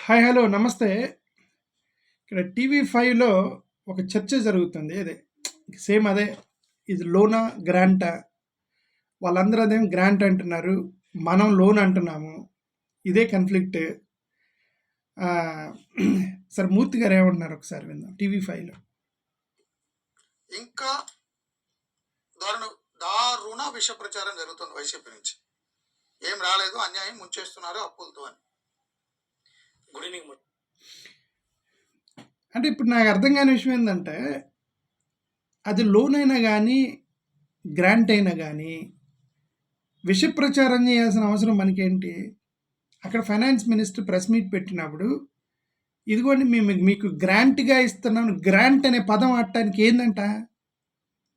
Hi hello నమస్తే. ఇక్కడ TV ఫైవ్లో ఒక చర్చ జరుగుతుంది. అదే సేమ్ అదే, ఇది లోనా గ్రాంటా? వాళ్ళందరూ అదేం గ్రాంట్ అంటున్నారు, మనం లోన్ అంటున్నాము. ఇదే కన్ఫ్లిక్ట్. సార్ మూర్తి గారు ఏమంటున్నారు ఒకసారి విందాం. టీవీ ఫైవ్లో ఇంకా దారుణ విష ప్రచారం జరుగుతుంది వైసీపీ నుంచి. ఏం రాలేదు, అన్యాయం ముంచేస్తున్నారు అప్పులతో అని. Good evening. అంటే ఇప్పుడు నాకు అర్థం కాని విషయం ఏంటంటే, అది లోన్ అయినా కానీ గ్రాంట్ అయినా కానీ విష ప్రచారం చేయాల్సిన అవసరం మనకేంటి? అక్కడ ఫైనాన్స్ మినిస్టర్ ప్రెస్ మీట్ పెట్టినప్పుడు, ఇదిగోండి మేము మీకు గ్రాంట్గా ఇస్తున్నాను, గ్రాంట్ అనే పదం ఆడటానికి ఏందంట,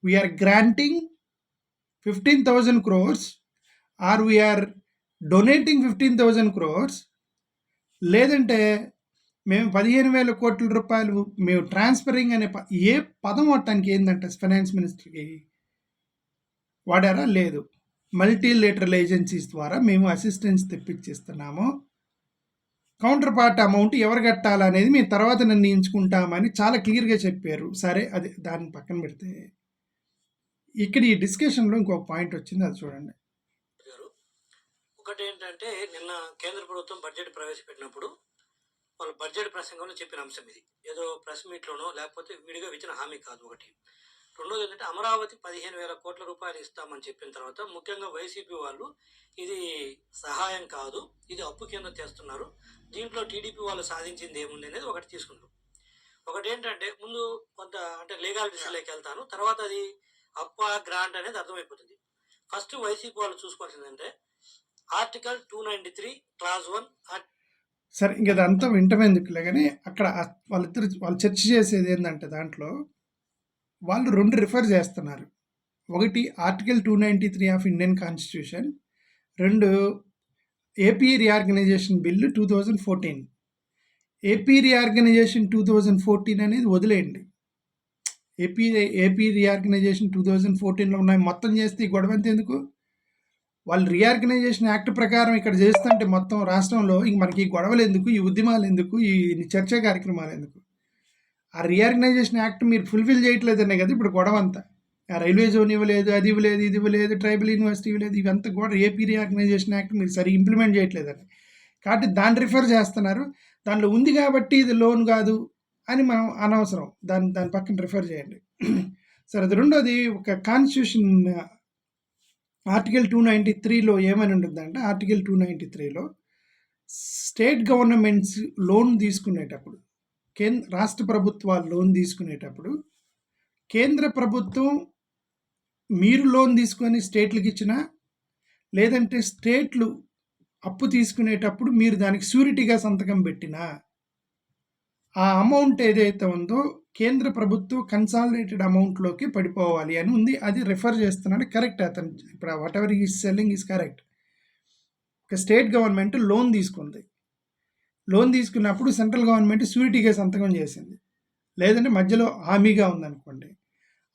we are granting 15,000 crores or we are donating 15,000 crores, లేదంటే మేము 15,000 కోట్ల రూపాయలు మేము ట్రాన్స్ఫరింగ్ అనే ఏ పదం వాడటానికి ఏందంట ఫైనాన్స్ మినిస్టర్కి వాడారా? లేదు. మల్టీలేటరల్ ఏజెన్సీస్ ద్వారా మేము అసిస్టెన్స్ తెప్పించిస్తున్నాము, కౌంటర్ పార్ట్ అమౌంట్ ఎవరు కట్టాలనేది మేము తర్వాత నిర్ణయించుకుంటామని చాలా క్లియర్గా చెప్పారు. సరే, అది దాన్ని పక్కన పెడితే ఇక్కడ ఈ డిస్కషన్లో ఇంకొక పాయింట్ వచ్చింది, అది చూడండి. ఒకటి ఏంటంటే, నిన్న కేంద్ర ప్రభుత్వం బడ్జెట్ ప్రవేశపెట్టినప్పుడు వాళ్ళు బడ్జెట్ ప్రసంగంలో చెప్పిన అంశం ఇది. ఏదో ప్రెస్ మీట్లోనో లేకపోతే విడిగా ఇచ్చిన హామీ కాదు. ఒకటి. రెండోది ఏంటంటే, అమరావతి 15,000 కోట్ల రూపాయలు ఇస్తామని చెప్పిన తర్వాత ముఖ్యంగా వైసీపీ వాళ్ళు ఇది సహాయం కాదు, ఇది అప్పు కింద తెస్తున్నారు, దీంట్లో టీడీపీ వాళ్ళు సాధించింది ఏముంది అనేది ఒకటి తీసుకుంటారు. ఒకటి ఏంటంటే, ముందు కొంత అంటే లీగాలిటీస్లోకి వెళ్తాను, తర్వాత అది అప్ప గ్రాంట్ అనేది అర్థమైపోతుంది. ఫస్ట్ వైసీపీ వాళ్ళు చూసుకోవాల్సిందంటే ఆర్టికల్ 293 క్లాజ్ 1. సరే, ఇంక అదంతా వింటమెందుకులే కానీ అక్కడ వాళ్ళు చర్చ చేసేది ఏంటంటే, దాంట్లో వాళ్ళు 2 రిఫర్ చేస్తున్నారు. ఒకటి article 293 of Indian constitution, 2 AP reorganisation bill 2014. AP reorganisation 2014 అనేది వదిలేయండి. ఏపీ రీఆర్గనైజేషన్ 2014లో ఉన్నాయి, మొత్తం చేస్తే ఈ గొడవ ఎందుకు? వాళ్ళు రీఆర్గనైజేషన్ యాక్ట్ ప్రకారం ఇక్కడ చేస్తుంటే మొత్తం రాష్ట్రంలో ఇంక మనకి ఈ గొడవలు ఎందుకు, ఈ ఉద్యమాలు ఎందుకు, ఈ చర్చా కార్యక్రమాలు ఎందుకు? ఆ రీఆర్గనైజేషన్ యాక్ట్ మీరు ఫుల్ఫిల్ చేయట్లేదనే కదా ఇప్పుడు గొడవ అంతా. ఆ రైల్వే జోన్ ఇవ్వలేదు, అది ఇవ్వలేదు, ఇది ఇవ్వలేదు, ట్రైబల్ యూనివర్సిటీ ఇవ్వలేదు, ఇవంతా కూడా ఏపీ రీఆర్గనైజేషన్ యాక్ట్ మీరు సరిగ్గా ఇంప్లిమెంట్ చేయట్లేదని. కాబట్టి దాన్ని రిఫర్ చేస్తున్నారు. దాంట్లో ఉంది కాబట్టి ఇది లోన్ కాదు అని మనం అనవసరం, దాని పక్కన రిఫర్ చేయండి. సరే, అది రెండోది, ఒక కాన్స్టిట్యూషన్ ఆర్టికల్ 293లో ఏమని ఉంటుందంటే, ఆర్టికల్ 293లో స్టేట్ గవర్నమెంట్స్ లోన్ తీసుకునేటప్పుడు, రాష్ట్ర ప్రభుత్వాలు లోన్ తీసుకునేటప్పుడు కేంద్ర ప్రభుత్వం మీరు లోన్ తీసుకొని స్టేట్లకు ఇచ్చినా, లేదంటే స్టేట్లు అప్పు తీసుకునేటప్పుడు మీరు దానికి షూరిటీగా సంతకం పెట్టినా, ఆ అమౌంట్ ఏదైతే ఉందో కేంద్ర ప్రభుత్వం కన్సాలిడేటెడ్ అమౌంట్లోకి పడిపోవాలి అని ఉంది. అది రిఫర్ చేస్తున్నాడు. కరెక్ట్, అతను ఇప్పుడు what ever is selling is correct. ఒక స్టేట్ గవర్నమెంట్ లోన్ తీసుకుంది, లోన్ తీసుకున్నప్పుడు సెంట్రల్ గవర్నమెంట్ షూరిటీగా సంతకం చేసింది, లేదంటే మధ్యలో హామీగా ఉందనుకోండి,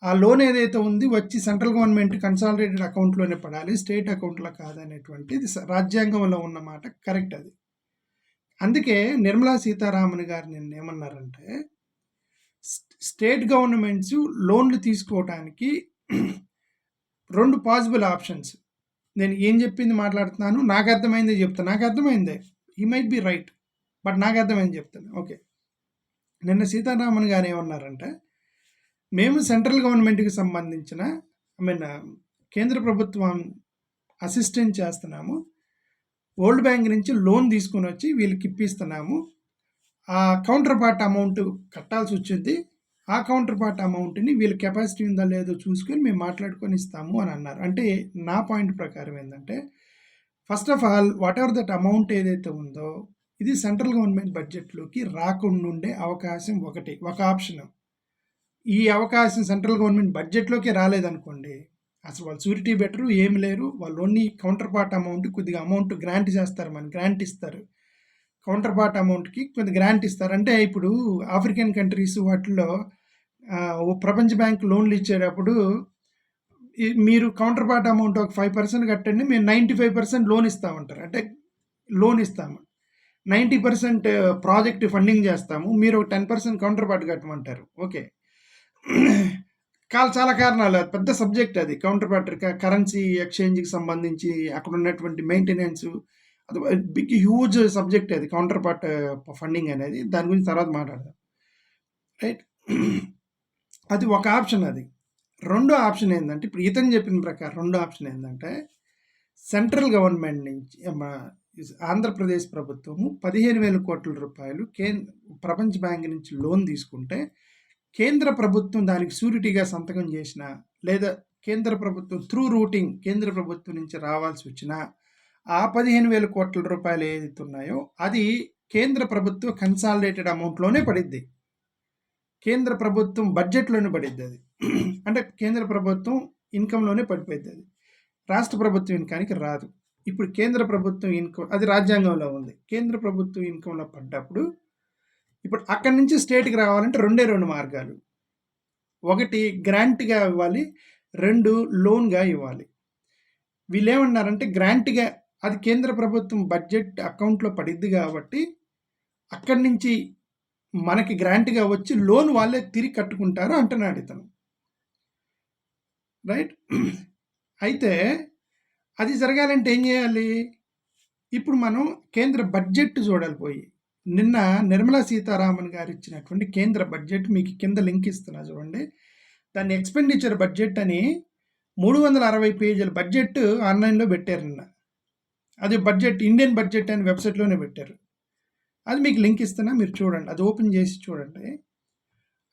ఆ లోన్ ఏదైతే ఉంది వచ్చి సెంట్రల్ గవర్నమెంట్ కన్సాలిడేటెడ్ అకౌంట్లోనే పడాలి, స్టేట్ అకౌంట్లో కాదనేటువంటిది రాజ్యాంగంలో ఉన్నమాట. కరెక్ట్ అది. అందుకే నిర్మలా సీతారామన్ గారు నిన్న ఏమన్నారంటే, స్టేట్ గవర్నమెంట్స్ లోన్లు తీసుకోవడానికి 2 పాసిబుల్ ఆప్షన్స్. నేను ఏం చెప్పింది మాట్లాడుతున్నాను, నాకు అర్థమైంది చెప్తాను. నాకు అర్థమైందే, he might be right, but నాకు అర్థమైంది చెప్తాను. ఓకే, నిన్న సీతారామన్ గారు ఏమన్నారంటే, మేము సెంట్రల్ గవర్నమెంట్కి సంబంధించిన కేంద్ర ప్రభుత్వం అసిస్టెంట్ చేస్తున్నాము, వరల్డ్ బ్యాంక్ నుంచి లోన్ తీసుకొని వచ్చి వీళ్ళకి ఇప్పిస్తున్నాము, ఆ కౌంటర్ పార్ట్ అమౌంట్ కట్టాల్సి వచ్చింది, ఆ కౌంటర్ పార్ట్ అమౌంట్ని వీళ్ళ కెపాసిటీ ఉందా లేదో చూసుకొని మేము మాట్లాడుకొని ఇస్తాము అని అన్నారు. అంటే నా పాయింట్ ప్రకారం ఏంటంటే, first of all what ever that amount ఏదైతే ఉందో ఇది సెంట్రల్ గవర్నమెంట్ బడ్జెట్లోకి రాకుండా ఉండే అవకాశం ఒక ఆప్షన్. ఈ అవకాశం సెంట్రల్ గవర్నమెంట్ బడ్జెట్లోకి రాలేదనుకోండి, అసలు వాళ్ళు షూరిటీ బెటరు, ఏమి లేరు, వాళ్ళు ఓన్లీ కౌంటర్ పార్ట్ అమౌంట్ కొద్దిగా అమౌంట్ గ్రాంట్ చేస్తారు, మన గ్రాంట్ ఇస్తారు, కౌంటర్ పార్ట్ అమౌంట్కి కొద్దిగా గ్రాంట్ ఇస్తారు. అంటే ఇప్పుడు ఆఫ్రికన్ కంట్రీస్ వాటిల్లో ప్రపంచ బ్యాంక్ లోన్లు ఇచ్చేటప్పుడు మీరు కౌంటర్ పార్ట్ అమౌంట్ ఒక 5% కట్టండి, మేము 95% లోన్ ఇస్తామంటారు. అంటే లోన్ ఇస్తాము. 90% ప్రాజెక్ట్ ఫండింగ్ చేస్తాము. మీరు 10% కౌంటర్ పార్ట్ కట్టమంటారు. ఓకే. చాలా కారణాలు. అది పెద్ద సబ్జెక్ట్ అది. కౌంటర్ పార్ట్ కరెన్సీ ఎక్స్చేంజ్‌కి సంబంధించి అక్కడ ఉన్నటువంటి మెయింటెనెన్స్ అది బిగ్ హ్యూజ్ సబ్జెక్ట్ అది కౌంటర్ పార్ట్ ఫండింగ్ అనేది. దాని గురించి తర్వాత మాట్లాడదాం. రైట్. అది ఒక ఆప్షన్ అది. రెండో ఆప్షన్ ఏందంటే ఇప్పుడు ఇతను చెప్పిన ప్రకారం రెండో ఆప్షన్ ఏందంటే సెంట్రల్ గవర్నమెంట్ నుంచి ఆంధ్రప్రదేశ్ ప్రభుత్వము 15,000 కోట్ల రూపాయలు ప్రపంచ బ్యాంక్ నుంచి లోన్ తీసుకుంటే కేంద్ర ప్రభుత్వం దానికి షూరిటీగా సంతకం చేసిన లేదా కేంద్ర ప్రభుత్వం త్రూ రూటింగ్ కేంద్ర ప్రభుత్వం నుంచి రావాల్సి వచ్చిన ఆ 15,000 కోట్ల రూపాయలు ఏదైతే ఉన్నాయో అది కేంద్ర ప్రభుత్వ కన్సాలిడేటెడ్ అమౌంట్లోనే పడిద్ది. కేంద్ర ప్రభుత్వం బడ్జెట్లోనే పడిద్ది అది. అంటే కేంద్ర ప్రభుత్వం ఇన్కంలోనే పడిపోయింది అది. రాష్ట్ర ప్రభుత్వం ఇన్కానికి రాదు. ఇప్పుడు కేంద్ర ప్రభుత్వం ఇన్కమ్ అది రాజ్యాంగంలో ఉంది. కేంద్ర ప్రభుత్వం ఇన్కంలో పడ్డప్పుడు ఇప్పుడు అక్కడి నుంచి స్టేట్కి రావాలంటే రెండు మార్గాలు. ఒకటి గ్రాంట్గా ఇవ్వాలి, 2 లోన్గా ఇవ్వాలి. వీళ్ళు ఏమన్నారంటే గ్రాంట్గా అది కేంద్ర ప్రభుత్వం బడ్జెట్ అకౌంట్లో పడిద్ది కాబట్టి అక్కడి నుంచి మనకి గ్రాంట్గా వచ్చి లోన్ వాళ్ళే తిరిగి కట్టుకుంటారు అంటున్నాడు ఇతను. రైట్. అయితే అది జరగాలంటే ఏం చేయాలి? ఇప్పుడు మనం కేంద్ర బడ్జెట్ చూడాలి పోయి. నిన్న నిర్మలా సీతారామన్ గారు ఇచ్చినటువంటి కేంద్ర బడ్జెట్ మీకు కింద లింక్ ఇస్తున్నా చూడండి. దాన్ని ఎక్స్పెండిచర్ బడ్జెట్ అని 360 పేజీల బడ్జెట్ ఆన్లైన్లో పెట్టారు నిన్న. అది బడ్జెట్ ఇండియన్ బడ్జెట్ అని వెబ్సైట్లోనే పెట్టారు. అది మీకు లింక్ ఇస్తున్నా, మీరు చూడండి. అది ఓపెన్ చేసి చూడండి.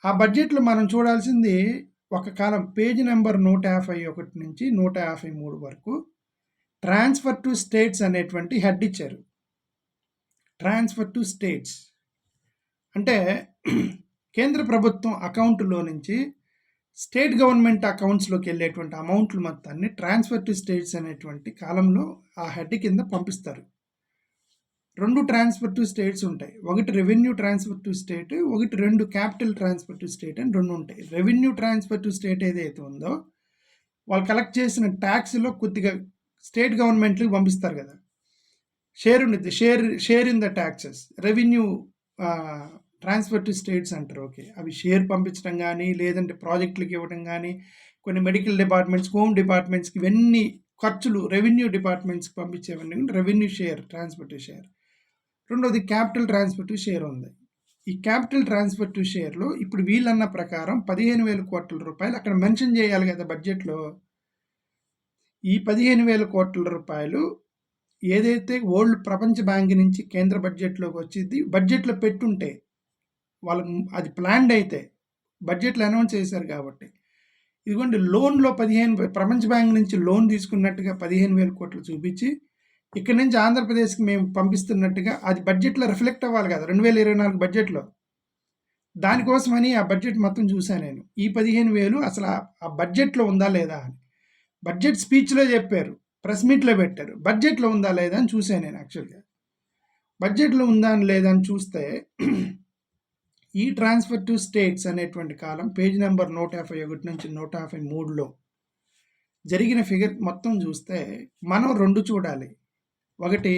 ఆ బడ్జెట్లో మనం చూడాల్సింది ఒక కాలం పేజీ నెంబర్ 151 నుంచి 153 వరకు ట్రాన్స్ఫర్ టు స్టేట్స్ అనేటువంటి హెడ్ ఇచ్చారు. ట్రాన్స్ఫర్ టు స్టేట్స్ అంటే కేంద్ర ప్రభుత్వం అకౌంట్లో నుంచి స్టేట్ గవర్నమెంట్ అకౌంట్స్లోకి వెళ్ళేటువంటి అమౌంట్లు మొత్తాన్ని ట్రాన్స్ఫర్ టు స్టేట్స్ అనేటువంటి కాలంలో ఆ హెడ్ కింద పంపిస్తారు. 2 ట్రాన్స్ఫర్ టు స్టేట్స్ ఉంటాయి. ఒకటి రెవెన్యూ ట్రాన్స్ఫర్ టు స్టేట్, ఒకటి 2 క్యాపిటల్ ట్రాన్స్ఫర్ టు స్టేట్ అని 2 ఉంటాయి. రెవెన్యూ ట్రాన్స్ఫర్ టు స్టేట్ ఏదైతే ఉందో వాళ్ళు కలెక్ట్ చేసిన ట్యాక్స్లో కొద్దిగా స్టేట్ గవర్నమెంట్కి పంపిస్తారు కదా, షేర్ ఉంటుంది, share in the taxes. Revenue transfer to states అంటారు. ఓకే, అవి షేర్ పంపించడం కానీ లేదంటే ప్రాజెక్టులకు ఇవ్వడం కానీ, కొన్ని మెడికల్ డిపార్ట్మెంట్స్, హోమ్ డిపార్ట్మెంట్స్కి ఇవన్నీ ఖర్చులు రెవెన్యూ డిపార్ట్మెంట్స్కి పంపించేవన్నీ revenue share, transfer to share. రెండోది క్యాపిటల్ ట్రాన్స్ఫర్ టు షేర్ ఉంది. ఈ క్యాపిటల్ ట్రాన్స్ఫర్ టు షేర్లో ఇప్పుడు వీళ్ళన్న ప్రకారం 15,000 కోట్ల రూపాయలు అక్కడ మెన్షన్ చేయాలి కదా బడ్జెట్లో. ఈ 15,000 కోట్ల రూపాయలు ఏదైతే ఓల్డ్ ప్రపంచ బ్యాంక్ నుంచి కేంద్ర బడ్జెట్లోకి వచ్చింది, బడ్జెట్లో పెట్టుంటే వాళ్ళకి అది ప్లాన్డ్ అయితే బడ్జెట్లో అనౌన్స్ చేశారు కాబట్టి, ఇదిగోండి లోన్లో 15 ప్రపంచ బ్యాంక్ నుంచి లోన్ తీసుకున్నట్టుగా 15,000 కోట్లు చూపించి ఇక్కడ నుంచి ఆంధ్రప్రదేశ్కి మేము పంపిస్తున్నట్టుగా అది బడ్జెట్లో రిఫ్లెక్ట్ అవ్వాలి కదా 2024 బడ్జెట్లో. దానికోసమని ఆ బడ్జెట్ మొత్తం చూశాను నేను. ఈ 15,000 అసలు ఆ బడ్జెట్లో ఉందా లేదా అని. బడ్జెట్ స్పీచ్లో చెప్పారు, ప్రెస్ మీట్లో పెట్టారు, బడ్జెట్లో ఉందా లేదా అని చూశాను నేను. యాక్చువల్గా బడ్జెట్లో ఉందా అని లేదా అని చూస్తే ఈ ట్రాన్స్ఫర్ టు స్టేట్స్ అనేటువంటి కాలం పేజ్ నెంబర్ 151 నుంచి 153లో జరిగిన ఫిగర్ మొత్తం చూస్తే మనం 2 చూడాలి. ఒకటి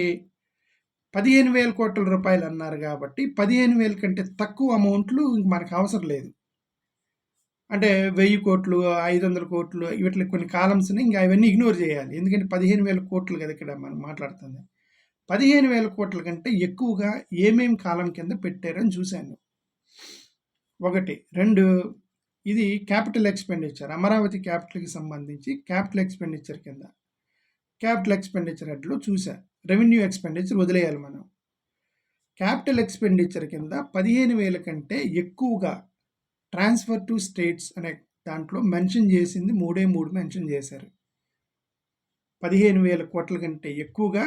15,000 కోట్ల రూపాయలు అన్నారు కాబట్టి 15,000 కంటే తక్కువ అమౌంట్లు మనకు అవసరం లేదు. అంటే 1000 కోట్లు, 500 కోట్లు వీటికి కొన్ని కాలమ్స్ని ఇంకా అవన్నీ ఇగ్నోర్ చేయాలి. ఎందుకంటే 15,000 కోట్లు కదా ఇక్కడ మనం మాట్లాడుతుంది. 15,000 కోట్ల కంటే ఎక్కువగా ఏమేమి కాలం కింద పెట్టారని చూశాను. ఒకటి. 2 ఇది క్యాపిటల్ ఎక్స్పెండిచర్, అమరావతి క్యాపిటల్కి సంబంధించి క్యాపిటల్ ఎక్స్పెండిచర్ కింద క్యాపిటల్ ఎక్స్పెండిచర్ హెడ్లో చూసా. రెవెన్యూ ఎక్స్పెండిచర్ వదిలేయాలి మనం. క్యాపిటల్ ఎక్స్పెండిచర్ కింద 15,000 కంటే ఎక్కువగా ట్రాన్స్ఫర్ టు స్టేట్స్ అనే దాంట్లో మెన్షన్ చేసింది 3 మెన్షన్ చేశారు. 15,000 కోట్ల కంటే ఎక్కువగా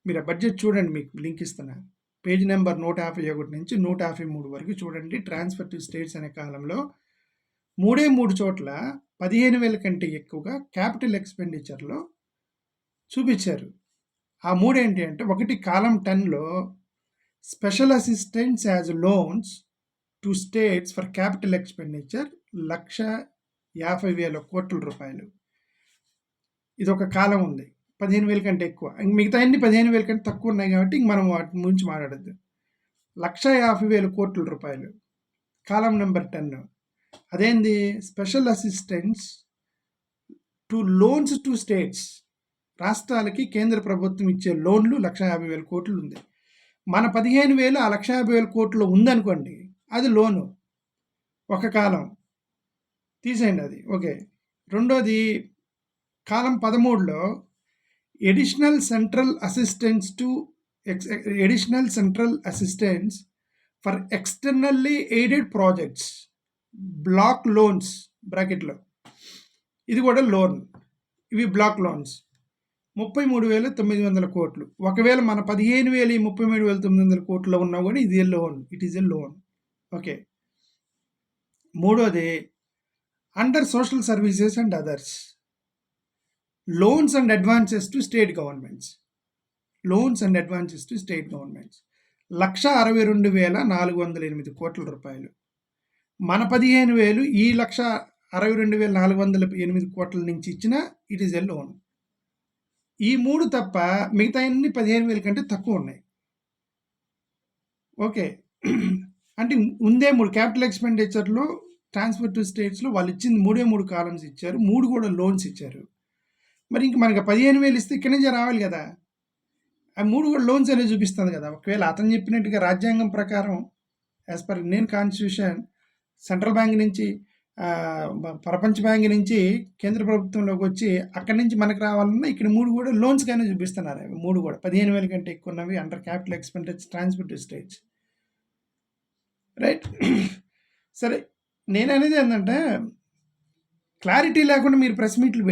మీరు ఆ బడ్జెట్ చూడండి, మీకు లింక్ ఇస్తున్నా. పేజ్ నెంబర్ 151 నుంచి 153 వరకు చూడండి. ట్రాన్స్ఫర్ టు స్టేట్స్ అనే కాలంలో 3 చోట్ల 15,000 కంటే ఎక్కువగా క్యాపిటల్ ఎక్స్పెండిచర్లో చూపించారు. ఆ 3 ఏంటి అంటే, ఒకటి కాలం 10లో special assistance as loans to states for capital expenditure 1,50,000 కోట్ల రూపాయలు. ఇది ఒక కాలం ఉంది. 15,000 కంటే ఎక్కువ. ఇంక మిగతా అన్ని 15,000 కంటే తక్కువ ఉన్నాయి కాబట్టి ఇంక మనం వాటి గురించి మాట్లాడొద్దు. 1,50,000 కోట్ల రూపాయలు. కాలం నెంబర్ 10. అదేంది? Special assistance to loans to states. రాష్ట్రాలకి కేంద్ర ప్రభుత్వం ఇచ్చే లోన్లు 1,50,000 కోట్లు ఉంది. మన 15,000 ఆ 1,50,000 కోట్లు ఉందనుకోండి, అది లోను ఒక కాలం తీసేయండి అది. ఓకే. రెండోది కాలం 13లో additional central assistance for externally aided projects, block loans బ్రాకెట్లో, ఇది కూడా లోన్. ఇవి బ్లాక్ లోన్స్ 33,900 కోట్లు. ఒకవేళ మన 15,000 ఈ 33,900 కోట్లు ఉన్నా కూడా ఇది loan. It is a loan. Okay. మూడోది under social services and others, loans and advances to state governments. 1,62,408 కోట్ల రూపాయలు. మన 15,000 ఈ 1,62,408 కోట్ల నుంచి ఇచ్చిన ఇట్ ఈజ్ ఎ లోన్. ఈ 3 తప్ప మిగతా అన్ని 15,000 కంటే తక్కువ ఉన్నాయి. ఓకే. అంటే ఉందే 3 క్యాపిటల్ ఎక్స్పెండిచర్లో ట్రాన్స్ఫర్ టు స్టేట్స్లో వాళ్ళు ఇచ్చింది 3 కాలమ్స్ ఇచ్చారు, 3 కూడా లోన్స్ ఇచ్చారు. మరి ఇంక మనకి 15,000 ఇస్తే ఇక్కడి నుంచే రావాలి కదా. ఆ 3 కూడా లోన్స్ అనేది చూపిస్తుంది కదా. ఒకవేళ అతను చెప్పినట్టుగా రాజ్యాంగం ప్రకారం as per Indian constitution central bank నుంచి ప్రపంచ బ్యాంక్ నుంచి కేంద్ర ప్రభుత్వంలోకి వచ్చి అక్కడి నుంచి మనకు రావాలన్నా ఇక్కడ 3 కూడా లోన్స్ కానీ చూపిస్తున్నారు. 3 కూడా 15,000 కంటే ఎక్కువ ఉన్నవి under capital expenditure transfer to states. Right. సరే, నేను అనేది ఏంటంటే క్లారిటీ లేకుండా మీరు ప్రెస్ మీట్లు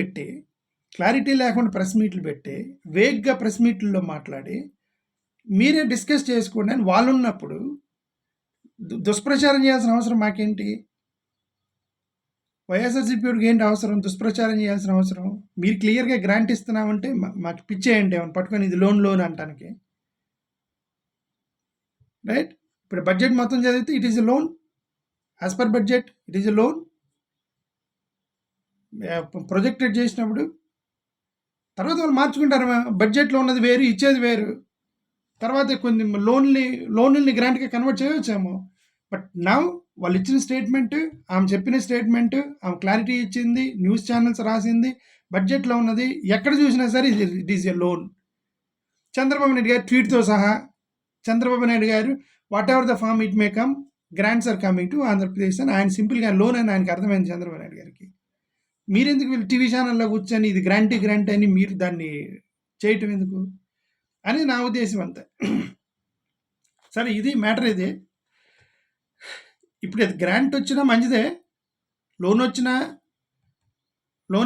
పెట్టి వేగ్గా ప్రెస్ మీట్లలో మాట్లాడి మీరే డిస్కస్ చేసుకోండి అని వాళ్ళు ఉన్నప్పుడు దుష్ప్రచారం చేయాల్సిన అవసరం మాకేంటి? వైఎస్ఆర్సీపీకి ఏంటి అవసరం దుష్ప్రచారం చేయాల్సిన అవసరం? మీరు క్లియర్గా గ్రాంట్ ఇస్తున్నామంటే మాకు పిచ్చేయండి ఏమని పట్టుకొని ఇది లోన్ అంటానికి. రైట్. ఇప్పుడు బడ్జెట్ మొత్తం చదివితే it is a loan. As per budget it is a loan. Projected చేసినప్పుడు తర్వాత వాళ్ళు మార్చుకుంటారు. బడ్జెట్లో ఉన్నది వేరు, ఇచ్చేది వేరు. తర్వాత కొన్ని లోన్లని గ్రాంట్గా కన్వర్ట్ చేయవచ్చేమో. బట్ నౌ వాళ్ళు ఇచ్చిన స్టేట్మెంట్, ఆమె చెప్పిన స్టేట్మెంట్, ఆమె క్లారిటీ ఇచ్చింది, న్యూస్ ఛానల్స్ రాసింది, బడ్జెట్లో ఉన్నది, ఎక్కడ చూసినా సరే it is a loan. Chandrababu Naidu garu ట్వీట్తో సహా Chandrababu Naidu garu whatever the form it may come grants are coming to Andhra Pradesh అని ఆయన సింపుల్గా లోన్ అని ఆయనకి అర్థమైంది చంద్రబాబు నాయుడు గారికి. మీరెందుకు వీళ్ళు టీవీ ఛానల్లో కూర్చొని ఇది గ్రాంట్ అని మీరు దాన్ని చేయటం ఎందుకు అని నా ఉద్దేశం అంతే. సరే, ఇది మ్యాటర్. ఇది ఇప్పుడు అది గ్రాంట్ వచ్చినా మంచిదే, లోన్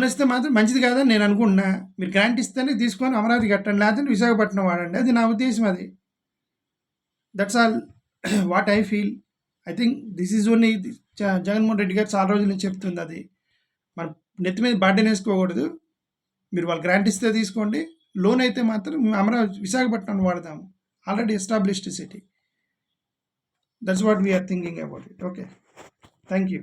ఇస్తే మాత్రం మంచిది కాదని నేను అనుకుంటున్నా. మీరు గ్రాంట్ ఇస్తేనే తీసుకొని అమరావతి కట్టండి, లేదంటే విశాఖపట్నం వాడండి. అది నా ఉద్దేశం. అది that's all what I feel. I think this is only Jaganmohan Reddy గారు చాలా రోజుల నుంచి చెప్తుంది. అది మన నెత్తి మీద బర్డెన్ వేసుకోకూడదు. మీరు వాళ్ళు గ్రాంట్ ఇస్తే తీసుకోండి, లోన్ అయితే మాత్రం అమరావతి విశాఖపట్నం వాడదాము. Already established city. That's what we are thinking about it. Okay, thank you.